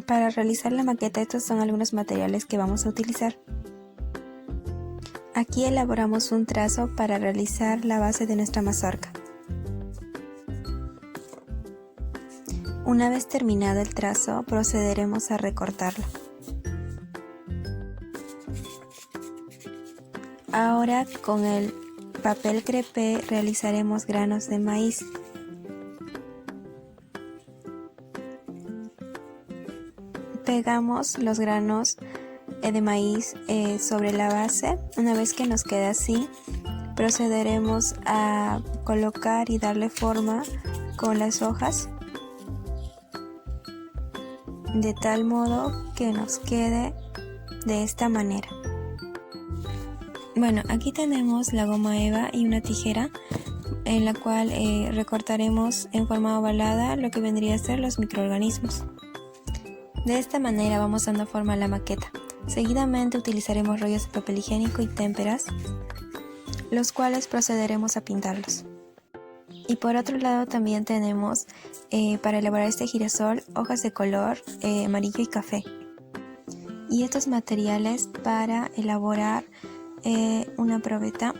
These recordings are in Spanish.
Para realizar la maqueta, estos son algunos materiales que vamos a utilizar. Aquí elaboramos un trazo para realizar la base de nuestra mazorca. Una vez terminado el trazo, procederemos a recortarlo. Ahora con el papel crepé realizaremos granos de maíz. Pegamos los granos de maíz sobre la base. Una vez que nos quede así, procederemos a colocar y darle forma con las hojas, de tal modo que nos quede de esta manera. Bueno, aquí tenemos la goma eva y una tijera en la cual recortaremos en forma ovalada lo que vendría a ser los microorganismos. De esta manera vamos dando forma a la maqueta. Seguidamente utilizaremos rollos de papel higiénico y témperas, los cuales procederemos a pintarlos. Y por otro lado también tenemos para elaborar este girasol hojas de color amarillo y café. Y estos materiales para elaborar una probeta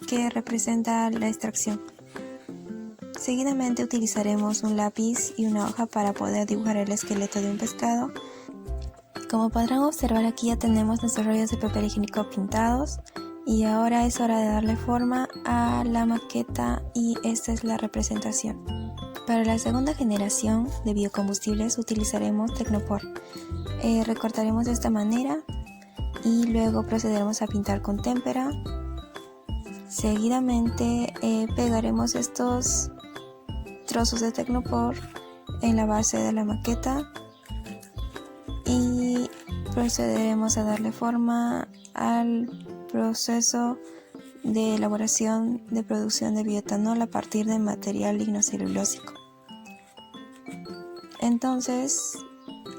que representa la extracción. Seguidamente utilizaremos un lápiz y una hoja para poder dibujar el esqueleto de un pescado. Como podrán observar, aquí ya tenemos nuestros rollos de papel higiénico pintados y ahora es hora de darle forma a la maqueta y esta es la representación. Para la segunda generación de biocombustibles utilizaremos Tecnopor. Recortaremos de esta manera y luego procederemos a pintar con témpera. Seguidamente pegaremos estos trozos de Tecnopor en la base de la maqueta y procederemos a darle forma al proceso de elaboración de producción de bioetanol a partir de material lignocelulósico. Entonces,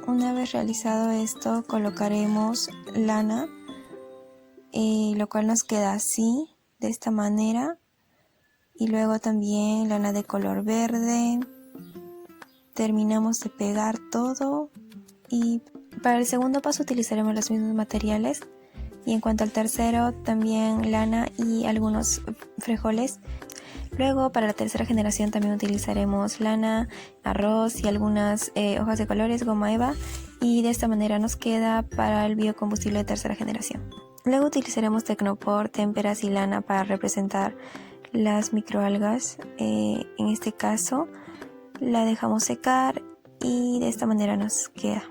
una vez realizado esto, colocaremos lana, lo cual nos queda así, de esta manera, y luego también lana de color verde. Terminamos de pegar todo y para el segundo paso utilizaremos los mismos materiales. Y en cuanto al tercero, también lana y algunos frijoles. Luego para la tercera generación también utilizaremos lana, arroz y algunas hojas de colores, goma eva, y de esta manera nos queda para el biocombustible de tercera generación. Luego utilizaremos Tecnopor, témperas y lana para representar las microalgas. En este caso la dejamos secar y de esta manera nos queda.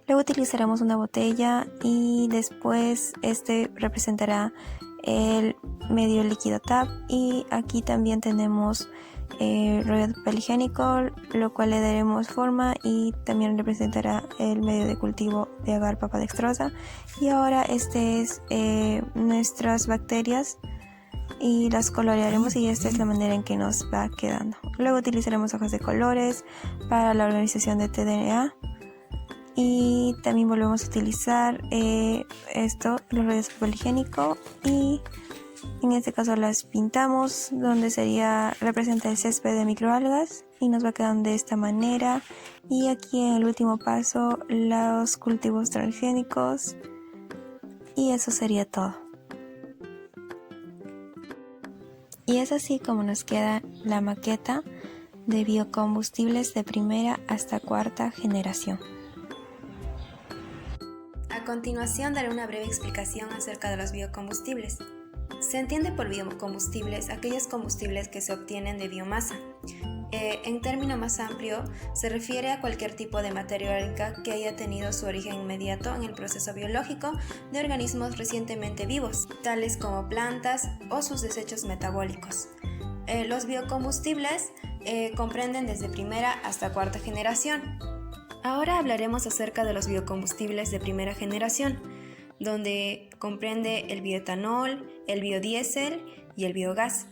Luego utilizaremos una botella y después este representará el medio líquido TAP, y aquí también tenemos rollo de papel higiénico, lo cual le daremos forma y también representará el medio de cultivo de agar papa dextrosa. Y ahora este es nuestras bacterias y las colorearemos y esta es la manera en que nos va quedando. Luego utilizaremos hojas de colores para la organización de TDA. Y también volvemos a utilizar los rollos de papel higiénico, y en este caso las pintamos donde representa el césped de microalgas y nos va quedando de esta manera. Y aquí en el último paso los cultivos transgénicos, y eso sería todo. Y es así como nos queda la maqueta de biocombustibles de primera hasta cuarta generación. A continuación daré una breve explicación acerca de los biocombustibles. Se entiende por biocombustibles aquellos combustibles que se obtienen de biomasa. En término más amplio, se refiere a cualquier tipo de materia orgánica que haya tenido su origen inmediato en el proceso biológico de organismos recientemente vivos, tales como plantas o sus desechos metabólicos. Los biocombustibles comprenden desde primera hasta cuarta generación. Ahora hablaremos acerca de los biocombustibles de primera generación, donde comprende el bioetanol, el biodiesel y el biogás.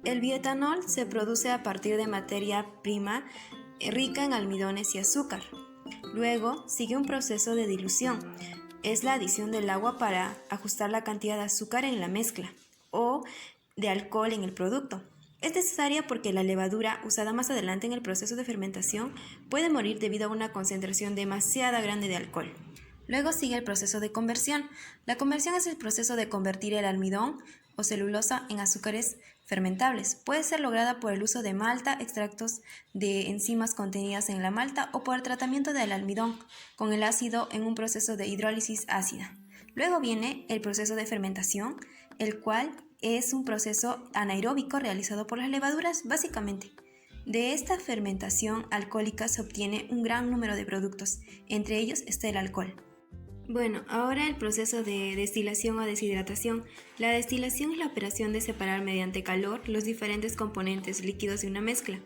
El bioetanol se produce a partir de materia prima rica en almidones y azúcar. Luego sigue un proceso de dilución. Es la adición del agua para ajustar la cantidad de azúcar en la mezcla o de alcohol en el producto. Es necesaria porque la levadura, usada más adelante en el proceso de fermentación, puede morir debido a una concentración demasiado grande de alcohol. Luego sigue el proceso de conversión. La conversión es el proceso de convertir el almidón o celulosa en azúcares fermentables. Puede ser lograda por el uso de malta, extractos de enzimas contenidas en la malta o por el tratamiento del almidón con el ácido en un proceso de hidrólisis ácida. Luego viene el proceso de fermentación, el cual es un proceso anaeróbico realizado por las levaduras, básicamente. De esta fermentación alcohólica se obtiene un gran número de productos, entre ellos está el alcohol. Bueno, ahora el proceso de destilación o deshidratación. La destilación es la operación de separar mediante calor los diferentes componentes líquidos de una mezcla.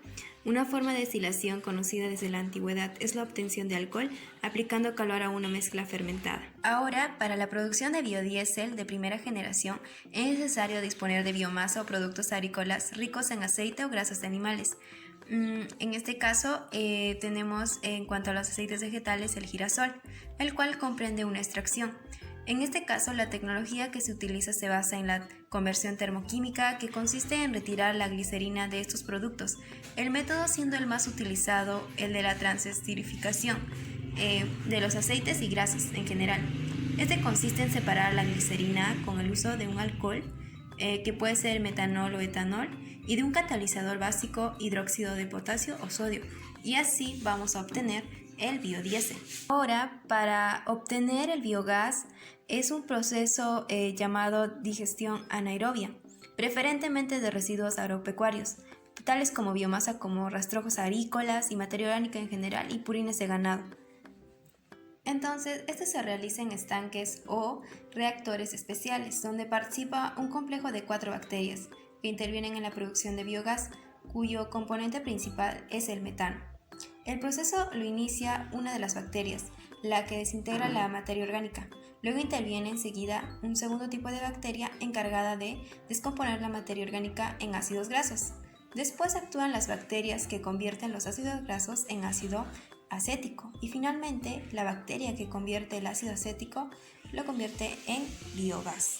Una forma de destilación conocida desde la antigüedad es la obtención de alcohol aplicando calor a una mezcla fermentada. Ahora, para la producción de biodiesel de primera generación es necesario disponer de biomasa o productos agrícolas ricos en aceite o grasas de animales. En este caso tenemos en cuanto a los aceites vegetales el girasol, el cual comprende una extracción. En este caso la tecnología que se utiliza se basa en la conversión termoquímica, que consiste en retirar la glicerina de estos productos, el método siendo el más utilizado el de la transesterificación de los aceites y grasas en general. Este consiste en separar la glicerina con el uso de un alcohol que puede ser metanol o etanol, y de un catalizador básico, hidróxido de potasio o sodio, y así vamos a obtener el biodiesel. Ahora, para obtener el biogás es un proceso llamado digestión anaerobia, preferentemente de residuos agropecuarios, tales como biomasa como rastrojos agrícolas y materia orgánica en general y purines de ganado. Entonces, este se realiza en estanques o reactores especiales, donde participa un complejo de 4 bacterias que intervienen en la producción de biogás, cuyo componente principal es el metano. El proceso lo inicia una de las bacterias, la que desintegra la materia orgánica. Luego interviene enseguida un segundo tipo de bacteria encargada de descomponer la materia orgánica en ácidos grasos. Después actúan las bacterias que convierten los ácidos grasos en ácido acético, y finalmente la bacteria que convierte el ácido acético lo convierte en biogás.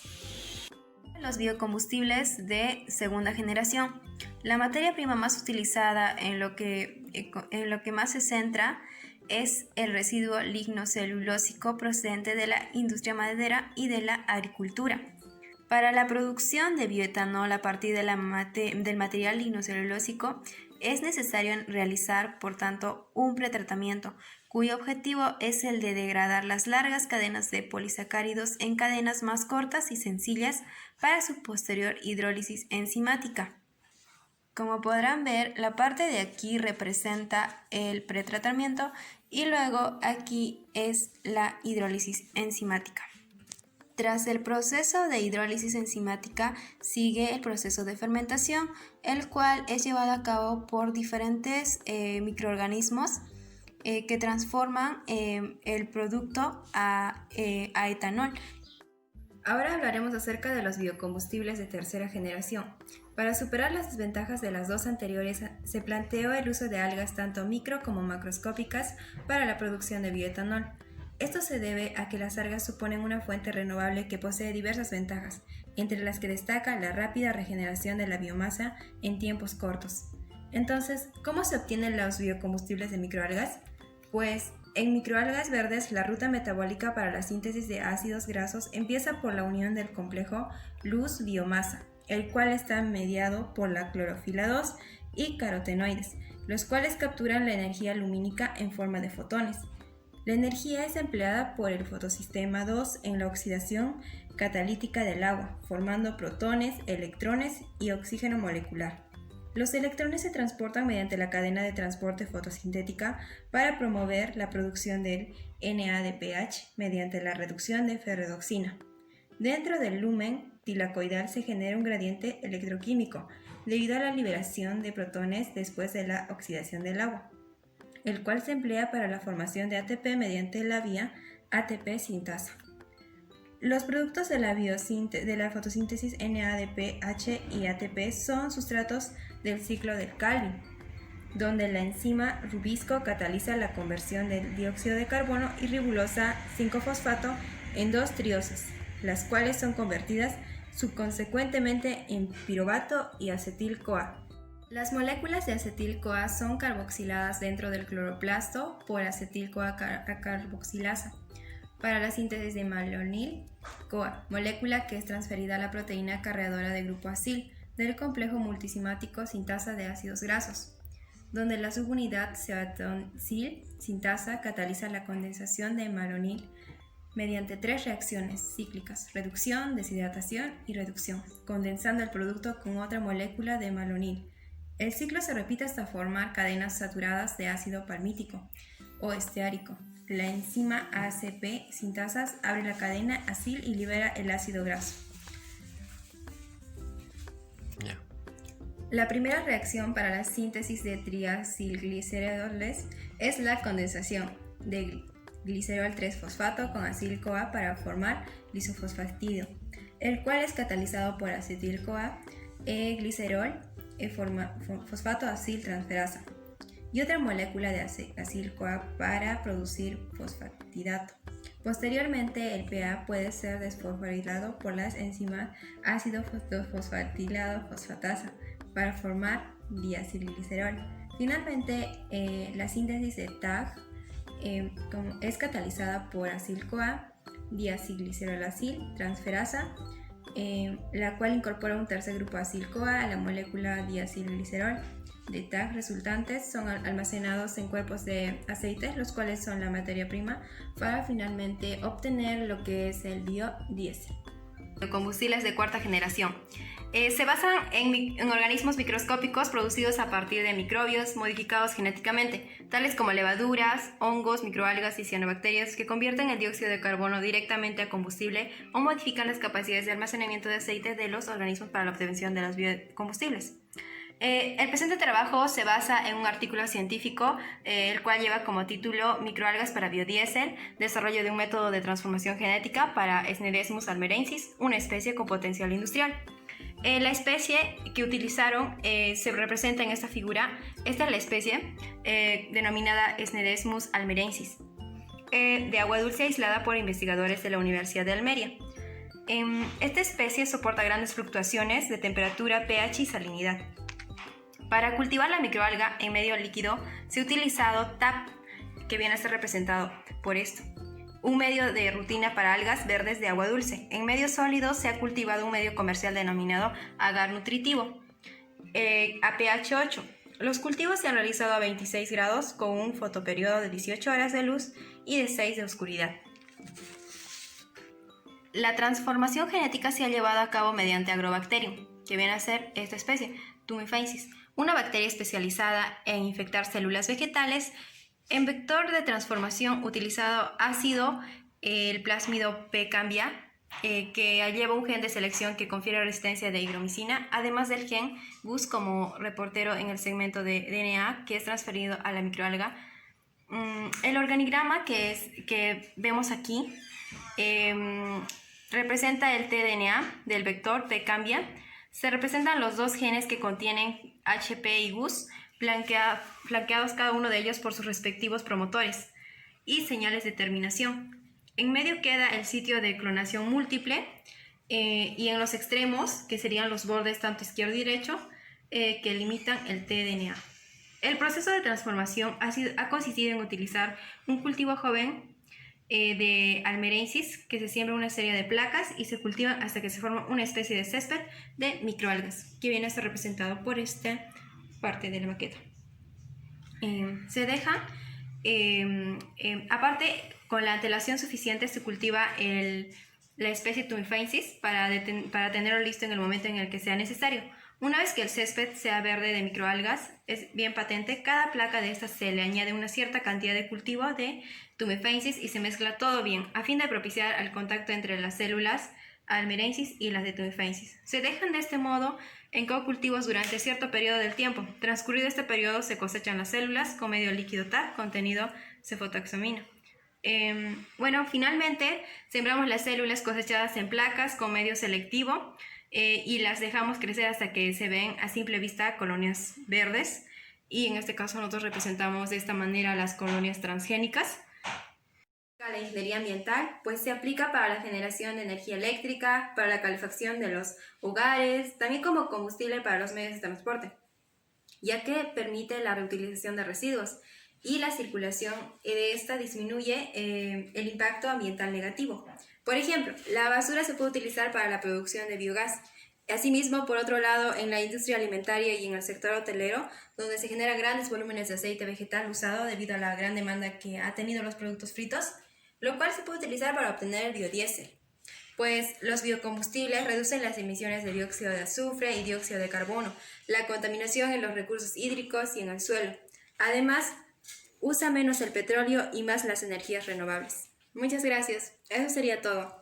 Los biocombustibles de segunda generación. La materia prima más utilizada en lo que más se centra es el residuo lignocelulósico procedente de la industria maderera y de la agricultura. Para la producción de bioetanol a partir de del material lignocelulósico es necesario realizar, por tanto, un pretratamiento, cuyo objetivo es el de degradar las largas cadenas de polisacáridos en cadenas más cortas y sencillas para su posterior hidrólisis enzimática. Como podrán ver, la parte de aquí representa el pretratamiento y luego aquí es la hidrólisis enzimática. Tras el proceso de hidrólisis enzimática sigue el proceso de fermentación, el cual es llevado a cabo por diferentes microorganismos que transforman el producto a etanol. Ahora hablaremos acerca de los biocombustibles de tercera generación. Para superar las desventajas de las dos anteriores, se planteó el uso de algas tanto micro como macroscópicas para la producción de bioetanol. Esto se debe a que las algas suponen una fuente renovable que posee diversas ventajas, entre las que destaca la rápida regeneración de la biomasa en tiempos cortos. Entonces, ¿cómo se obtienen los biocombustibles de microalgas? Pues, en microalgas verdes, la ruta metabólica para la síntesis de ácidos grasos empieza por la unión del complejo luz-biomasa, el cual está mediado por la clorofila 2 y carotenoides, los cuales capturan la energía lumínica en forma de fotones. La energía es empleada por el fotosistema 2 en la oxidación catalítica del agua, formando protones, electrones y oxígeno molecular. Los electrones se transportan mediante la cadena de transporte fotosintética para promover la producción del NADPH mediante la reducción de ferredoxina. Dentro del lumen tilacoidal se genera un gradiente electroquímico debido a la liberación de protones después de la oxidación del agua, el cual se emplea para la formación de ATP mediante la vía ATP sintasa. Los productos de la fotosíntesis NADPH y ATP son sustratos del ciclo del Calvin, donde la enzima rubisco cataliza la conversión del dióxido de carbono y ribosa 5-fosfato en 2 triosas, las cuales son convertidas subconsecuentemente en piruvato y acetil-CoA. Las moléculas de acetil-CoA son carboxiladas dentro del cloroplasto por acetil-CoA carboxilasa para la síntesis de malonil-CoA, molécula que es transferida a la proteína carreadora de grupo acil del complejo multisimático sintasa de ácidos grasos, donde la subunidad cebatonil sintasa cataliza la condensación de malonil mediante 3 reacciones cíclicas: reducción, deshidratación y reducción, condensando el producto con otra molécula de malonil. El ciclo se repite hasta formar cadenas saturadas de ácido palmítico o esteárico. La enzima ACP sintasas abre la cadena acil y libera el ácido graso. La primera reacción para la síntesis de triacilgliceroles es la condensación de glicerol 3-fosfato con acil-CoA para formar glisofosfatido, el cual es catalizado por acetil-CoA, glicerol, fosfato acil transferasa y otra molécula de acil-CoA para producir fosfatidato. Posteriormente, el PA puede ser desfosforilado por las enzimas ácido fosfatilado fosfatasa para formar diacilglicerol. Finalmente, la síntesis de TAG es catalizada por acil-CoA, diacilglicerolacil transferasa, la cual incorpora un tercer grupo acil-CoA a la molécula diacilglicerol. De TAG resultantes son almacenados en cuerpos de aceites, los cuales son la materia prima para finalmente obtener lo que es el biodiesel. Combustibles de cuarta generación. Se basan en organismos microscópicos producidos a partir de microbios modificados genéticamente, tales como levaduras, hongos, microalgas y cianobacterias, que convierten el dióxido de carbono directamente a combustible o modifican las capacidades de almacenamiento de aceite de los organismos para la obtención de los biocombustibles. El presente trabajo se basa en un artículo científico, el cual lleva como título Microalgas para biodiesel, desarrollo de un método de transformación genética para Cnidesmus almeriensis, una especie con potencial industrial. La especie que utilizaron se representa en esta figura. Esta es la especie denominada Cnidesmus almeriensis, de agua dulce aislada por investigadores de la Universidad de Almería. Esta especie soporta grandes fluctuaciones de temperatura, pH y salinidad. Para cultivar la microalga en medio líquido se ha utilizado TAP, que viene a ser representado por esto, un medio de rutina para algas verdes de agua dulce. En medio sólido se ha cultivado un medio comercial denominado agar nutritivo, a pH 8. Los cultivos se han realizado a 26 grados con un fotoperiodo de 18 horas de luz y de 6 de oscuridad. La transformación genética se ha llevado a cabo mediante Agrobacterium, que viene a ser esta especie, Tumefaensis, una bacteria especializada en infectar células vegetales. En vector de transformación utilizado ha sido el plásmido P. cambia, que lleva un gen de selección que confiere resistencia de higromicina, además del gen GUS como reportero en el segmento de DNA que es transferido a la microalga. El organigrama que vemos aquí representa el tDNA del vector P. cambia. Se representan los dos genes que contienen HP y GUS, flanqueados cada uno de ellos por sus respectivos promotores y señales de terminación. En medio queda el sitio de clonación múltiple y en los extremos, que serían los bordes tanto izquierdo y derecho, que limitan el tDNA. El proceso de transformación ha consistido en utilizar un cultivo joven de almeriensis que se siembra una serie de placas y se cultivan hasta que se forma una especie de césped de microalgas, que viene a ser representado por esta parte de la maqueta. Se deja, aparte, con la antelación suficiente se cultiva la especie Tumefaensis para tenerlo listo en el momento en el que sea necesario. Una vez que el césped sea verde de microalgas, es bien patente, cada placa de estas se le añade una cierta cantidad de cultivo de Tumefaensis y se mezcla todo bien, a fin de propiciar el contacto entre las células almeriensis y las de Tumefaensis. Se dejan de este modo en co-cultivos durante cierto periodo del tiempo. Transcurrido este periodo se cosechan las células con medio líquido TAC contenido cefotaxamina. Finalmente sembramos las células cosechadas en placas con medio selectivo y las dejamos crecer hasta que se ven a simple vista colonias verdes, y en este caso nosotros representamos de esta manera las colonias transgénicas. La ingeniería ambiental pues se aplica para la generación de energía eléctrica, para la calefacción de los hogares, también como combustible para los medios de transporte, ya que permite la reutilización de residuos y la circulación de esta disminuye el impacto ambiental negativo. Por ejemplo, la basura se puede utilizar para la producción de biogás. Asimismo, por otro lado, en la industria alimentaria y en el sector hotelero, donde se generan grandes volúmenes de aceite vegetal usado debido a la gran demanda que ha tenido los productos fritos, lo cual se puede utilizar para obtener el biodiesel, pues los biocombustibles reducen las emisiones de dióxido de azufre y dióxido de carbono, la contaminación en los recursos hídricos y en el suelo. Además, usa menos el petróleo y más las energías renovables. Muchas gracias. Eso sería todo.